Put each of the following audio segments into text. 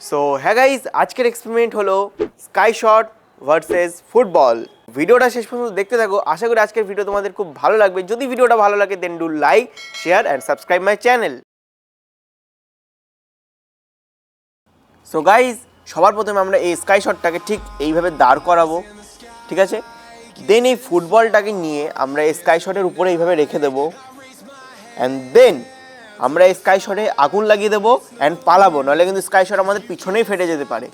So হ্যাঁ guys, আজকের experiment হলো স্কাই শট ভার্সেস ফুটবল। ভিডিওটা শেষ পর্যন্ত দেখতে থাকো। আশা করি আজকের ভিডিও তোমাদের খুব ভালো লাগবে। যদি ভিডিওটা ভালো লাগে then do like, share and subscribe my channel. So guys, সবার প্রথমে আমরা এই স্কাই শটটাকে ঠিক এইভাবে দাঁড় করাবো, ঠিক আছে? দেন এই ফুটবলটাকে নিয়ে আমরা এই স্কাই শটের উপরে এইভাবে রেখে দেবো অ্যান্ড দেন আমরা এই স্কাই শটে আগুন লাগিয়ে দেবো অ্যান্ড পালাবো, নাহলে কিন্তু স্কাই শট আমাদের পিছনেই ফেটে যেতে পারে।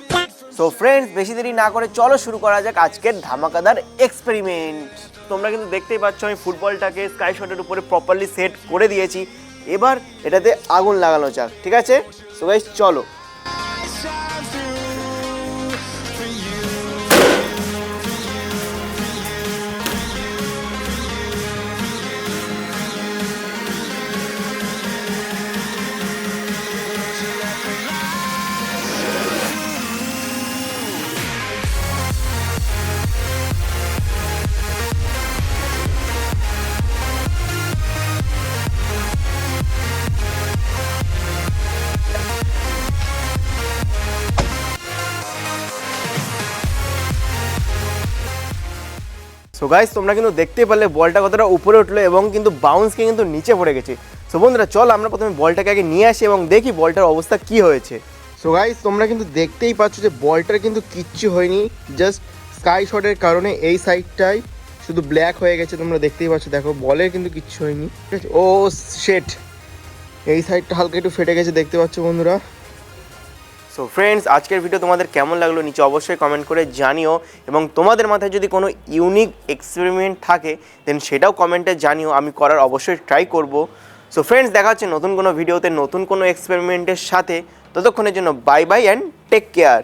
সো ফ্রেন্ডস, বেশি দেরি না করে চলো শুরু করা যাক আজকের ধামাকাদার এক্সপেরিমেন্ট। তোমরা কিন্তু দেখতেই পাচ্ছ আমি ফুটবলটাকে স্কাই শটের উপরে প্রপারলি সেট করে দিয়েছি। এবার এটাতে আগুন লাগানো যাক, ঠিক আছে? সো গাইস চলো। সো গাইস, তোমরা কিন্তু দেখতেই পারলে বলটা কতটা উপরে উঠলো এবং কিন্তু বাউন্সকে কিন্তু নিচে পড়ে গেছে। সো বন্ধুরা, চল আমরা প্রথমে বলটাকে আগে নিয়ে আসি এবং দেখি বলটার অবস্থা কি হয়েছে। সো গাইস, তোমরা কিন্তু দেখতেই পাচ্ছ যে বলটার কিন্তু কিচ্ছু হয়নি, জাস্ট স্কাই শটের কারণে এই সাইডটাই শুধু ব্ল্যাক হয়ে গেছে। তোমরা দেখতেই পাচ্ছ, দেখো বলের কিন্তু কিচ্ছু হয়নি, ঠিক আছে? ও শেট, এই সাইডটা হালকা একটু ফেটে গেছে, দেখতে পাচ্ছ বন্ধুরা। সো ফ্রেন্ডস, আজকের ভিডিও তোমাদের কেমন লাগলো নিচে অবশ্যই কমেন্ট করে জানিও, এবং তোমাদের মাথায় যদি কোনো ইউনিক এক্সপেরিমেন্ট থাকে দেন সেটাও কমেন্টে জানিও, আমি করার অবশ্যই ট্রাই করব। সো ফ্রেন্ডস, দেখা হচ্ছে নতুন কোনো ভিডিওতে নতুন কোনো এক্সপেরিমেন্টের সাথে। ততক্ষণের জন্য bye bye and take care.